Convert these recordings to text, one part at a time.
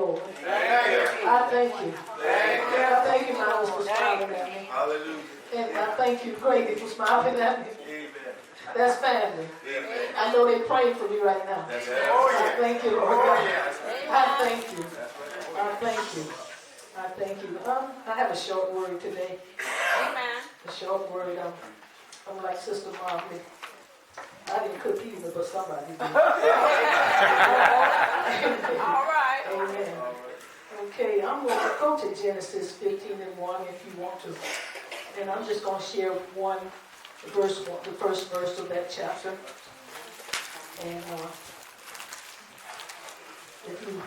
Lord. I thank you. I thank you, Miles, for smiling at me. Hallelujah. And I thank you, Grady, for smiling at me. That's family. I know they're praying for me right now. I thank you, Lord God. I thank you. I thank you. I thank you. I have a short word today. Amen. A short word. I'm like Sister Marley. I didn't cook either, but somebody did. All right. Amen. Okay, I'm going to go to Genesis 15:1 if you want to. And I'm just going to share the first verse of that chapter. And if you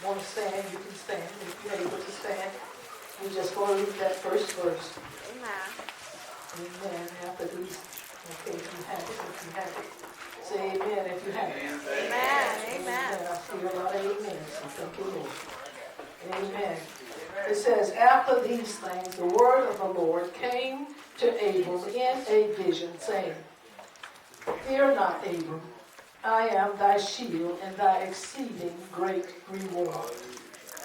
want to stand, you can stand. If you're able to stand, we're just going to read that first verse. Amen. Amen. After these, okay, if you have it, say amen if you have it. Amen. Amen. I see a lot of amens. So thank you, Lord. Amen. It says, after these things, the word of the Lord came to Abram in a vision, saying, fear not, Abram, I am thy shield and thy exceeding great reward.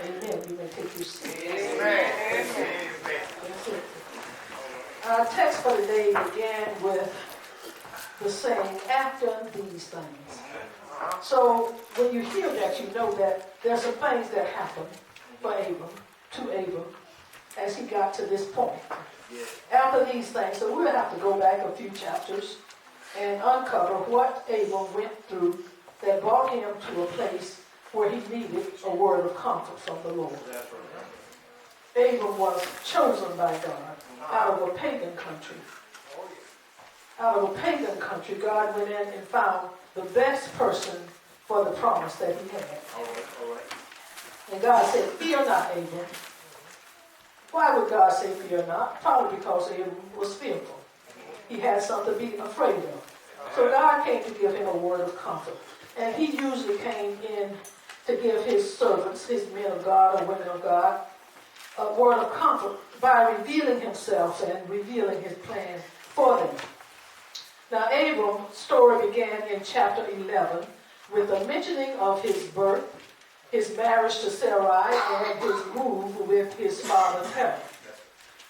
Amen. You may take your seat. Amen. That's it. Our text for today began with the saying, after these things. So when you hear that, you know that there's some things that happened for Abram, to Abram, as he got to this point. After these things, so we'll have to go back a few chapters and uncover what Abram went through that brought him to a place where he needed a word of comfort from the Lord. Abram was chosen by God out of a pagan country. Out of a pagan country, God went in and found the best person for the promise that he had. And God said, fear not, Abram. Why would God say fear not? Probably because Abram was fearful. He had something to be afraid of. So God came to give him a word of comfort. And he usually came in to give his servants, his men of God or women of God, a word of comfort by revealing himself and revealing his plan for them. Now, Abram's story began in chapter 11 with a mentioning of his birth, his marriage to Sarai, and his move with his father Terah.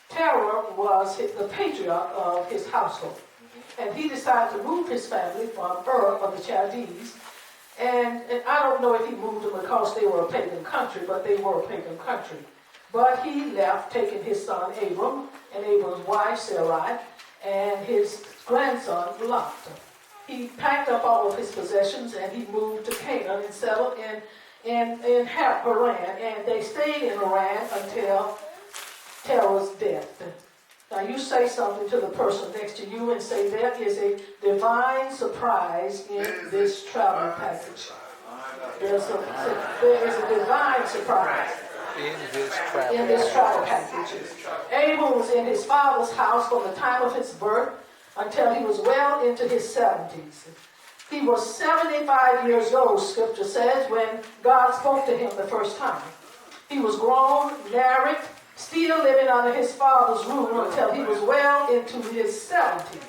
Terah was the patriarch of his household. And he decided to move his family from Ur of the Chaldees. And I don't know if he moved them because they were a pagan country, but they were a pagan country. But he left, taking his son Abram and Abram's wife Sarai and his grandson Lot. He packed up all of his possessions and he moved to Canaan and settled in Haran. And they stayed in Haran until Terah's death. Now you say something to the person next to you and say, there is a divine surprise in this travel package. There is a divine surprise in this travel package. Abram was in his father's house from the time of his birth until he was well into his 70s. He was 75 years old, scripture says, when God spoke to him the first time. He was grown, married, still living under his father's rule until he was well into his 70s.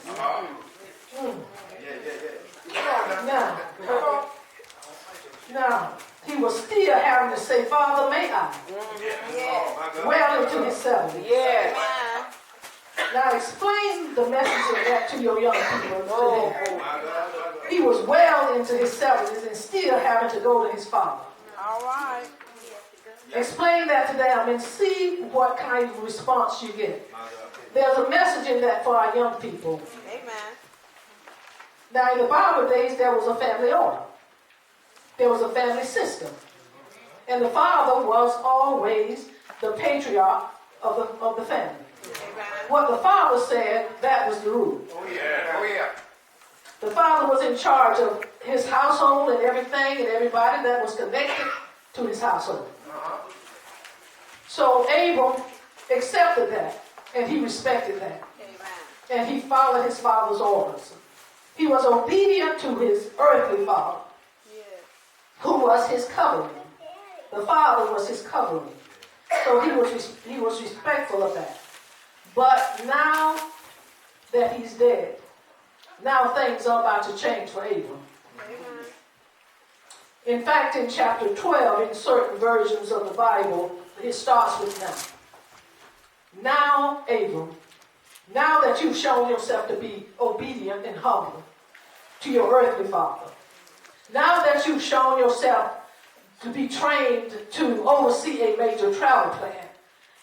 Now, he was still having to say, Father, may I? Well into his 70s. Yeah. Now, explain the message of that to your young people today. He was well into his 70s and still having to go to his father. All right. Explain that to them and see what kind of response you get. There's a message in that for our young people. Amen. Now, in the Bible days, there was a family order. There was a family system. And the father was always the patriarch of the family. Amen. What the father said, that was the rule. Oh yeah. The father was in charge of his household and everything and everybody that was connected to his household. So Abram accepted that, and he respected that. Amen. And he followed his father's orders. He was obedient to his earthly father, who was his covering. The father was his covering. So he was respectful of that. But now that he's dead, now things are about to change for Abram. Amen. In fact, in chapter 12, in certain versions of the Bible, it starts with now. Now, Abram, now that you've shown yourself to be obedient and humble to your earthly father, now that you've shown yourself to be trained to oversee a major travel plan,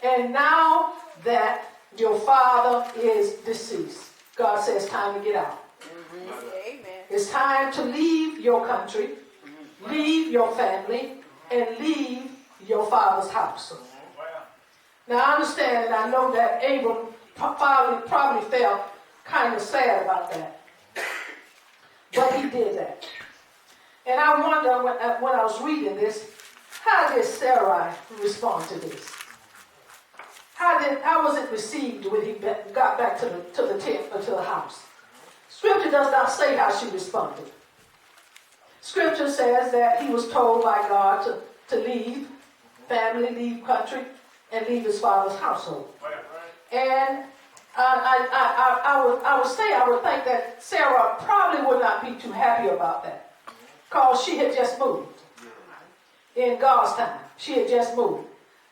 and now that your father is deceased, God says, time to get out. Amen. It's time to leave your country, leave your family, and leave your father's house. Now, I understand and I know that Abram probably felt kind of sad about that. But he did that. And I wonder, when I was reading this, how did Sarai respond to this? How was it received when he got back to the tent or to the house? Scripture does not say how she responded. Scripture says that he was told by God to leave family, leave country, and leave his father's household. And I would think that Sarah probably would not be too happy about that, because she had just moved. In God's time, she had just moved.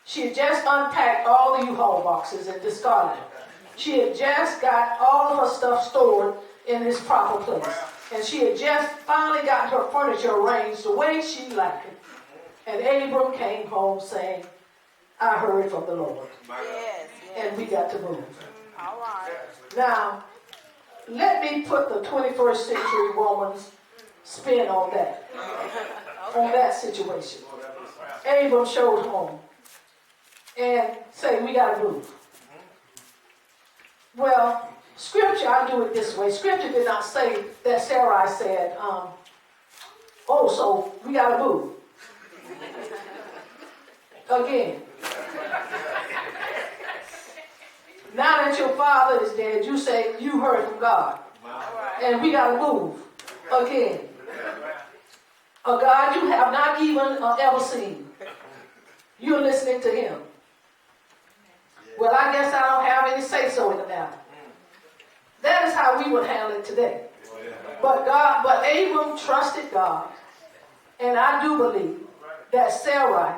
She had just unpacked all the U-Haul boxes and discarded them. She had just got all of her stuff stored in its proper place. And she had just finally got her furniture arranged the way she liked it. And Abram came home saying, I heard from the Lord. Yes. And we got to move. All right. Now, let me put the 21st century woman's spin on that. On that situation. Abram showed home and say, we got to move. Well, Scripture, I do it this way. Scripture did not say that Sarai said, so we got to move. Again. Now that your father is dead, you say you heard from God. And we got to move. Again. A God you have not even ever seen. You're listening to him. Well, I guess I don't have any say-so in the matter. That is how we would handle it today. But Abram trusted God. And I do believe that Sarai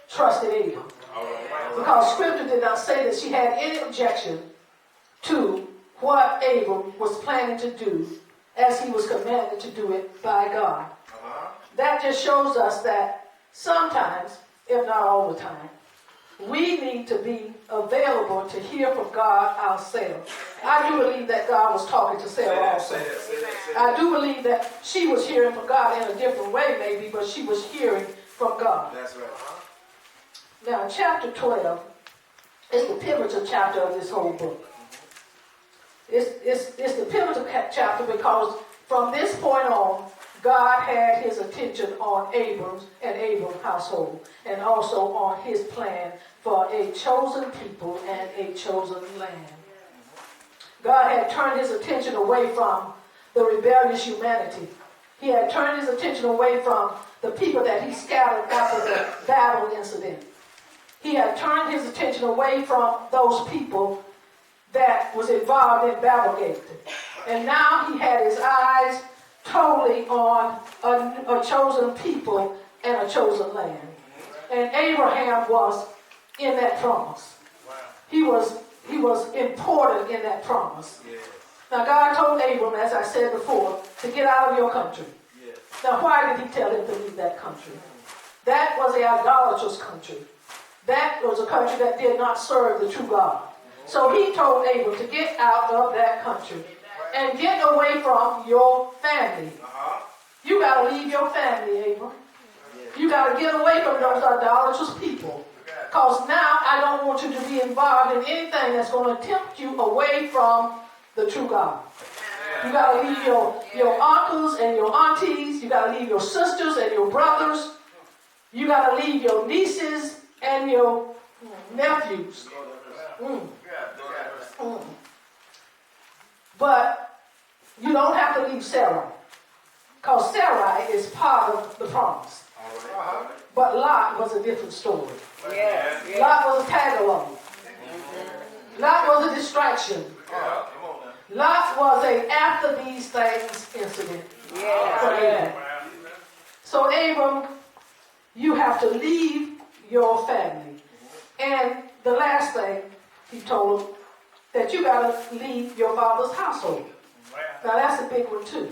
trusted Abram. Because Scripture did not say that she had any objection to what Abram was planning to do as he was commanded to do it by God. That just shows us that sometimes, if not all the time, we need to be available to hear from God ourselves. I do believe that God was talking to Sarah also. I do believe that she was hearing from God in a different way maybe, but she was hearing from God. That's right. Now, chapter 12 is the pivotal chapter of this whole book. It's the pivotal chapter because from this point on, God had his attention on Abram's and Abram's household, and also on his plan for a chosen people and a chosen land. God had turned his attention away from the rebellious humanity. He had turned his attention away from the people that he scattered after the battle incident. He had turned his attention away from those people that was involved in Battlegate. And now he had his eyes totally on a chosen people and a chosen land. And Abraham was in that promise. He was important in that promise. Now God told Abram, as I said before, to get out of your country. Now why did he tell him to leave that country? That was an idolatrous country. That was a country that did not serve the true God. So he told Abram to get out of that country and get away from your family. You got to leave your family, Abram. You got to get away from those idolatrous people. Because now I don't want you to be involved in anything that's going to tempt you away from the true God. You got to leave your uncles and your aunties. You got to leave your sisters and your brothers. You got to leave your nieces and your nephews. But you don't have to leave Sarai. Because Sarai is part of the promise. But Lot was a different story. Lot was a tag-along. Lot was a distraction. Lot was a after these things incident. So Abram, you have to leave your family. And the last thing he told him, that you got to leave your father's household. Now that's a big one too.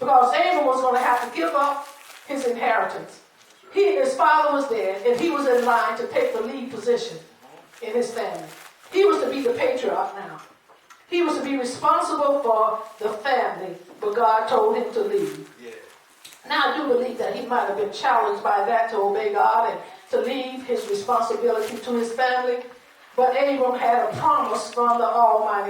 Because Abram was going to have to give up his inheritance. His father was dead, and he was in line to take the lead position in his family. He was to be the patriarch now. He was to be responsible for the family, but God told him to leave. Now I do believe that he might have been challenged by that to obey God and to leave his responsibility to his family. But Abram had a promise from the Almighty